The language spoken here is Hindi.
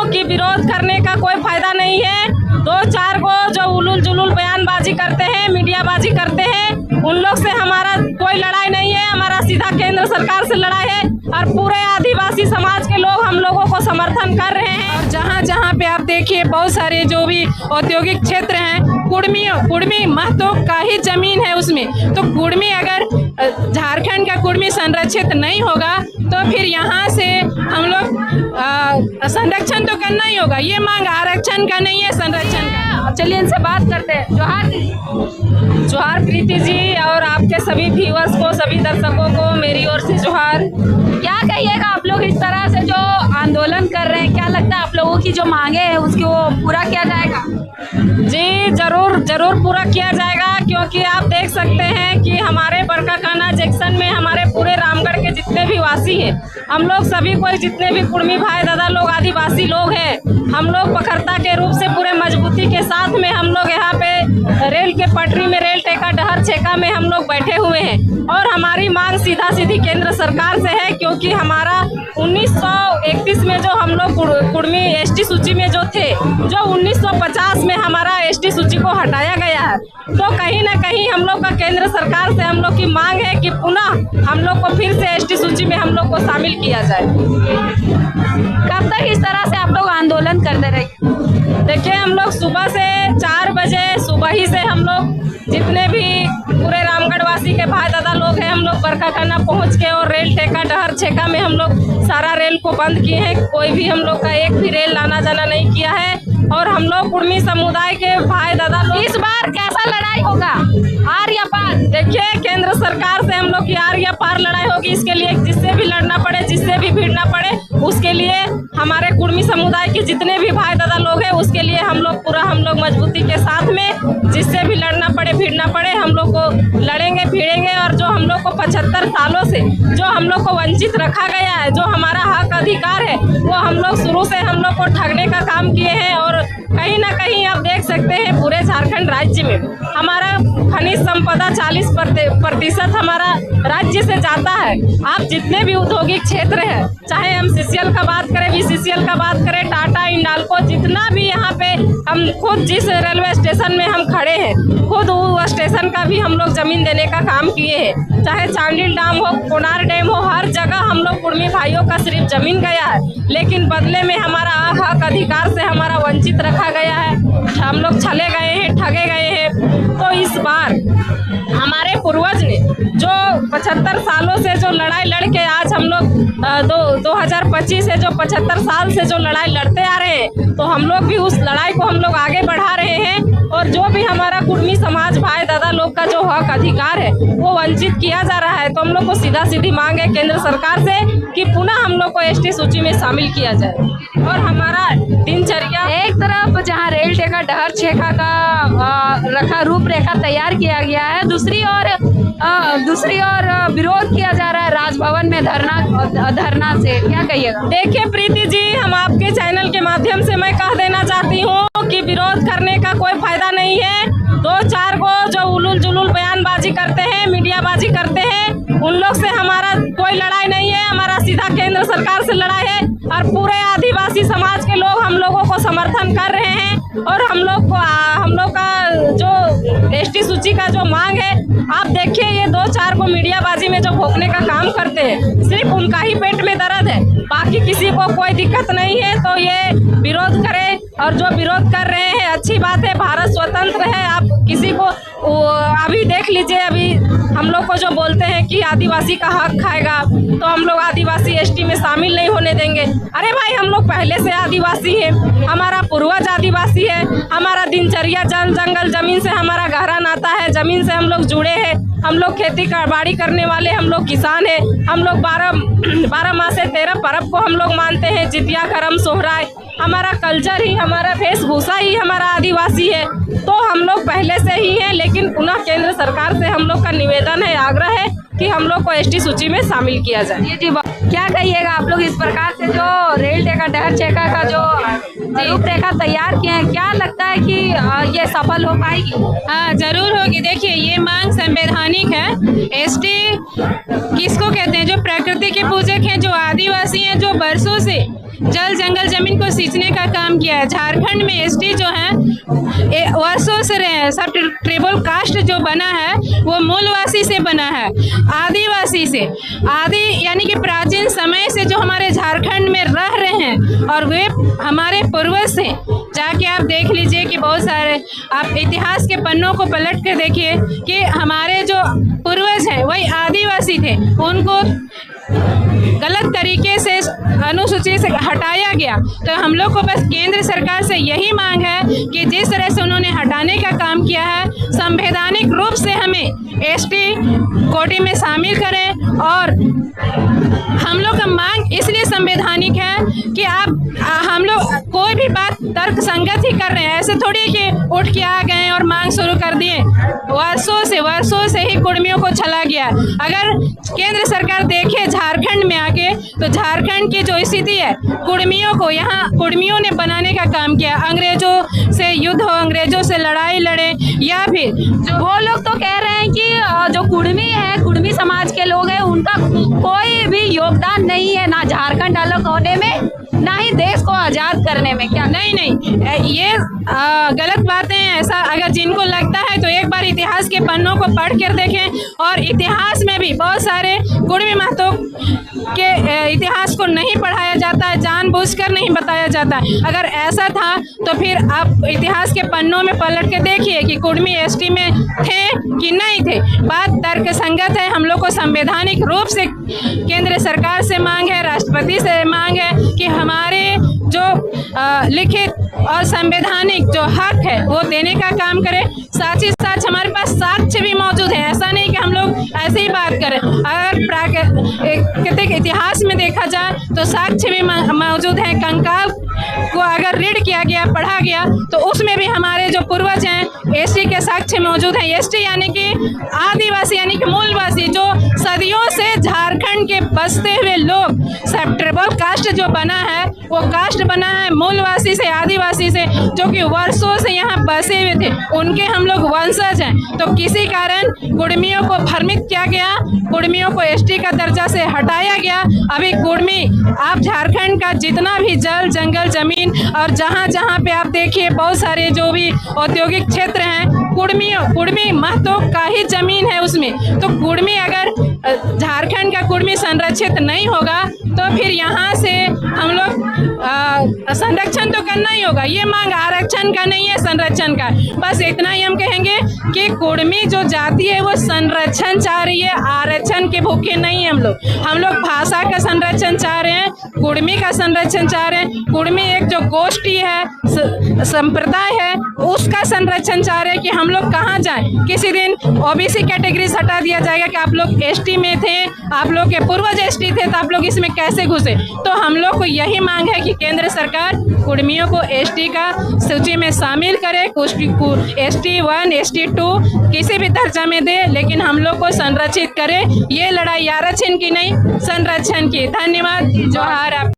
कि विरोध करने का कोई फायदा नहीं है। दो चार को जो उलूल जुलूल बयानबाजी करते हैं, मीडियाबाजी करते हैं, उन लोग से हमारा कोई लड़ाई नहीं है। हमारा सीधा केंद्र सरकार से लड़ाई है और पूरे आदिवासी समाज के लोग हम लोगों को समर्थन कर रहे हैं। और जहाँ जहाँ पे आप देखिए बहुत सारे जो भी औद्योगिक क्षेत्र हैं, कुड़मी महतो का ही जमीन है उसमें, तो कुड़मी अगर झारखंड का कुड़मी संरक्षित नहीं होगा तो फिर यहाँ से हम लोग संरक्षण तो करना ही होगा। ये मांग आरक्षण का नहीं है, संरक्षण का। चलिए इनसे बात करते हैं। जोहार प्रीति जी और आपके सभी व्यूअर्स को, सभी दर्शकों को मेरी ओर से जोहार। क्या कहिएगा आप लोग इस तरह से जो आंदोलन कर रहे हैं, क्या लगता है आप लोगों की जो मांगे हैं उसकी वो पूरा किया जाएगा? जी जरूर पूरा किया जाएगा, क्योंकि आप देख सकते हैं कि हमारे बरकाकाना जंक्शन में हमारे पूरे रामगढ़ के जितने भी वासी हैं, हम लोग सभी कोई जितने भी कुड़मी भाई दादा लोग आदिवासी लोग हैं, हम लोग पखरता के रूप से पूरे मजबूती के साथ में हम लोग यहाँ पे रेल के पटरी में, रेल टेका डहर छेका में हम लोग बैठे हुए हैं। और हमारी मांग सीधा सीधी केंद्र सरकार से है, क्योंकि हमारा 1931 में जो हम लोग कुड़मी एसटी सूची में जो थे, जो 1950 में हमारा एसटी सूची को हटाया गया है, तो कहीं ना कहीं हम लोग का केंद्र सरकार से हम लोग की मांग है कि पुनः हम लोग को फिर से एसटी सूची में हम लोग को शामिल किया जाए। कब तक इस तरह से आप लोग आंदोलन करते रहे? देखिए, हम लोग सुबह से 4 बजे सुबह ही से हम लोग जितने भी पूरे रामगढ़ वासी के भाई दादा लोग हैं, हम लोग बरकाकाना पहुंच के और रेल टेका डहर छेका में हम लोग सारा रेल को बंद किए हैं। कोई भी हम लोग का एक भी रेल आना जाना नहीं किया है। और हम लोग कुड़मी समुदाय के भाई दादा लोग, इस बार कैसा लड़ाई होगा, आर या पार? देखिए, केंद्र सरकार से हम लोग की आर या पार लड़ाई होगी। इसके लिए जिससे भी लड़ना पड़े, जिससे भी भिड़ना पड़े, उसके लिए हमारे कुड़मी समुदाय के जितने भी भाई दादा लोग हैं, उसके लिए हम लोग मजबूती के साथ में जिससे भी लड़ना पड़े, भिड़ना पड़े, हम लोग को लड़ेंगे, भिड़ेंगे। और जो हम लोग को 75 सालों से जो हम लोग को वंचित रखा गया है, जो हमारा हक अधिकार है, वो हम लोग शुरू से हम लोग को ठगने का काम किए हैं। और कहीं ना कहीं आप देख सकते हैं पूरे झारखंड राज्य में हमारा खनिज संपदा 40% हमारा राज्य से जाता है। आप जितने भी औद्योगिक क्षेत्र है, चाहे हम CCL का बात करें, BCCL का बात करें, टाटा, इंडाल्को, जितना भी यहाँ पे हम खुद जिस रेलवे स्टेशन में हम खड़े हैं, खुद वो स्टेशन का भी हम लोग जमीन देने का काम किए हैं। चाहे चांडिल डैम हो, कोनार डैम हो, हर जगह हम लोग कुड़मी भाइयों का सिर्फ जमीन गया है, लेकिन बदले में हमारा हक अधिकार से हमारा वंचित रखा गया है। हम लोग छले गए हैं, ठगे गए हैं। तो इस बार हमारे पूर्वज ने जो 75 सालों से जो लड़ाई लड़ के आज हम लोग 2025 से जो 75 साल से जो लड़ाई लड़ते आ रहे हैं, तो हम लोग भी उस लड़ाई को हम लोग आगे बढ़ा रहे हैं। और जो भी हमारा कुड़मी समाज भाई दादा लोग का जो हक अधिकार है वो वंचित किया जा रहा है। तो हम लोग को सीधा सीधी मांग है केंद्र सरकार से कि पुनः हम लोग को एसटी सूची में शामिल किया जाए। और हमारा दिनचर्या, एक तरफ जहां रेल टेका डहर छेका का रूपरेखा तैयार किया गया है, दूसरी ओर विरोध किया जा रहा है राजभवन में धरना से, क्या कहिएगा? देखिए प्रीति जी, हम आपके चैनल के माध्यम से मैं कह देना चाहती हूँ कि विरोध करने का कोई फायदा नहीं है। दो चार को जो उलूल जुलूल बयानबाजी करते हैं, मीडियाबाजी करते हैं, उन लोग से हमारा कोई लड़ाई नहीं है। हमारा सीधा केंद्र सरकार से लड़ाई है और पूरे आदिवासी समाज के लोग हम लोगों को समर्थन कर रहे हैं। और हम लोग का जो एसटी सूची का जो मांग है, आप देखिए, ये 2-4 को मीडियाबाजी में जो भोंकने का काम करते हैं, सिर्फ उनका ही पेट में दर्द है, बाकी किसी को कोई दिक्कत नहीं है। तो ये विरोध करें, और जो विरोध कर रहे हैं अच्छी बात है, भारत स्वतंत्र है। आप किसी को अभी देख लीजिए, अभी हम लोग को जो बोलते हैं कि आदिवासी का हक खाएगा, तो हम लोग आदिवासी एसटी में शामिल नहीं होने देंगे। अरे भाई, हम लोग पहले से आदिवासी हैं, हमारा पूर्वज आदिवासी है, हमारा दिनचर्या जंगल जमीन से हमारा गहरा नाता है, जमीन से हम लोग जुड़े हैं। हम लोग खेती बाड़ी करने वाले हम लोग किसान हैं। हम लोग 12 माह से 13 पर्व को हम लोग मानते हैं, जितिया, करम, सोहराय, हमारा कल्चर ही, हमारा वेशभूषा ही हमारा आदिवासी है। तो हम लोग पहले से ही हैं, लेकिन पुनः केंद्र सरकार से हम लोग का निवेदन है, आग्रह है कि हम लोग को एसटी सूची में शामिल किया जाए। जी, क्या कहिएगा आप लोग इस प्रकार से जो रेल टेका डहर छेका का जो रूपरेखा तैयार किए हैं, क्या लगता है कि ये सफल हो पाएगी? हाँ, जरूर होगी। देखिए, ये मांग संवैधानिक है। एसटी किसको कहते हैं? जो प्रकृति के पूजक हैं, जो आदिवासी हैं, जो बरसों से जल जंगल जमीन को सींचने का काम किया है। झारखंड में एसटी जो है वर्षों से रहे हैं। सब ट्राइबल कास्ट जो बना है वो मूलवासी से बना है, आदिवासी से। आदि यानी कि प्राचीन समय से जो हमारे झारखंड में रह रहे हैं और वे हमारे पूर्वज से। जाके आप देख लीजिए कि बहुत सारे आप इतिहास के पन्नों को पलट कर देखिए कि हमारे जो पूर्वज हैं वही आदिवासी थे, उनको गलत तरीके से अनुसूची से हटाया गया। तो हम लोग को बस केंद्र सरकार से यही मांग है कि जिस तरह से उन्होंने हटाने का काम किया है, संवैधानिक रूप से हमें एसटी कोटे में शामिल करें। और हम लोग का मांग इसलिए संवैधानिक है कि हम लोग कोई भी बात तर्क संगत ही कर रहे हैं। ऐसे थोड़ी कि उठ के आ गए और मांग शुरू कर दिए। वर्षों से ही कुर्मियों को छला गया। अगर केंद्र सरकार देखे झारखंड में आके तो झारखंड की जो स्थिति है, कुर्मियों को यहाँ कुर्मियों ने बनाने का काम किया। अंग्रेजों से युद्ध हो, अंग्रेजों से लड़ाई लड़े, या फिर वो लोग तो कह रहे हैं कि जो कुर्मी है, कुर्मी समाज के लोग हैं, उनका कोई भी योगदान नहीं है, ना झारखंड अलग होने में, ना ही देश को आजाद करने में। क्या नहीं, ये गलत बातें हैं। ऐसा अगर जिनको लगता है तो एक बार इतिहास के पन्नों को पढ़ कर देखें। और इतिहास में भी बहुत सारे कुर्मी महतो के इतिहास को नहीं पढ़ाया जाता है, जानबूझकर नहीं बताया जाता है। अगर ऐसा था तो फिर आप इतिहास के पन्नों में पलट के देखिए कि कुर्मी एसटी में थे कि नहीं थे। बात तर्क संगत है। हम लोग को संवैधानिक रूप से केंद्र सरकार से मांग है, राष्ट्रपति से मांग है कि हमारे जो लिखित और संवैधानिक जो हक है वो देने का काम करें। साथ ही साथ हमारे पास साक्ष्य भी मौजूद है। ऐसा नहीं कि हम लोग ऐसे ही बात करें। अगर प्राकृतिक इतिहास में देखा जाए तो साक्ष्य भी मौजूद है। कंकाल को अगर रीड किया गया, पढ़ा गया, तो उसमें भी हमारे जो पूर्वज हैं एसटी के साक्ष्य मौजूद हैं। एसटी यानी कि आदिवासी यानी कि मूलवासी, जो सदियों से झारखंड के बसते हुए लोग। सब ट्राइबल कास्ट जो बना है वो कास्ट बना है मूलवासी से, आदिवासी से, जो कि वर्षों से यहाँ बसे हुए थे। उनके हम लोग वंशज हैं। तो किसी कारण कुर्मियों को भ्रमित किया गया, कुर्मियों को एसटी का दर्जा से हटाया गया। अभी कुर्मी, आप झारखंड का जितना भी जल जंगल जमीन और जहाँ जहाँ पे आप देखिए बहुत सारे जो भी औद्योगिक क्षेत्र हैं, कुर्मी महतो का ही जमीन है उसमें। तो कुर्मी अगर झारखंड का कुर्मी संरक्षित नहीं होगा तो फिर यहाँ से हम लोग संरक्षण तो करना ही होगा। ये मांग आरक्षण का नहीं है, संरक्षण का। बस इतना ही हम कहेंगे कि कुर्मी जो जाति है वो संरक्षण चाह रही है, आरक्षण के भूखे नहीं है। हम लोग भाषा का संरक्षण चाह रहे हैं, कुर्मी का संरक्षण चाह रहे हैं। कुर्मी एक जो गोष्ठी है, संप्रदाय है, उसका संरक्षण चाह रहे हैं कि हम लोग कहाँ जाएं। किसी दिन ओबीसी कैटेगरी हटा दिया जाएगा कि आप लोग एसटी में थे, आप लोग के पूर्वज एसटी थे, तो आप लोग इसमें कैसे घुसे। तो हम लोग को यही मांग है कि केंद्र सरकार कुर्मियों को एसटी का सूची में शामिल करे। एसटी 1, एसटी 2 किसी भी दर्जा में दे, लेकिन हम लोग को संरक्षित करे। ये लड़ाई आरक्षण की नहीं, संरक्षण की। धन्यवाद। जोहार। आप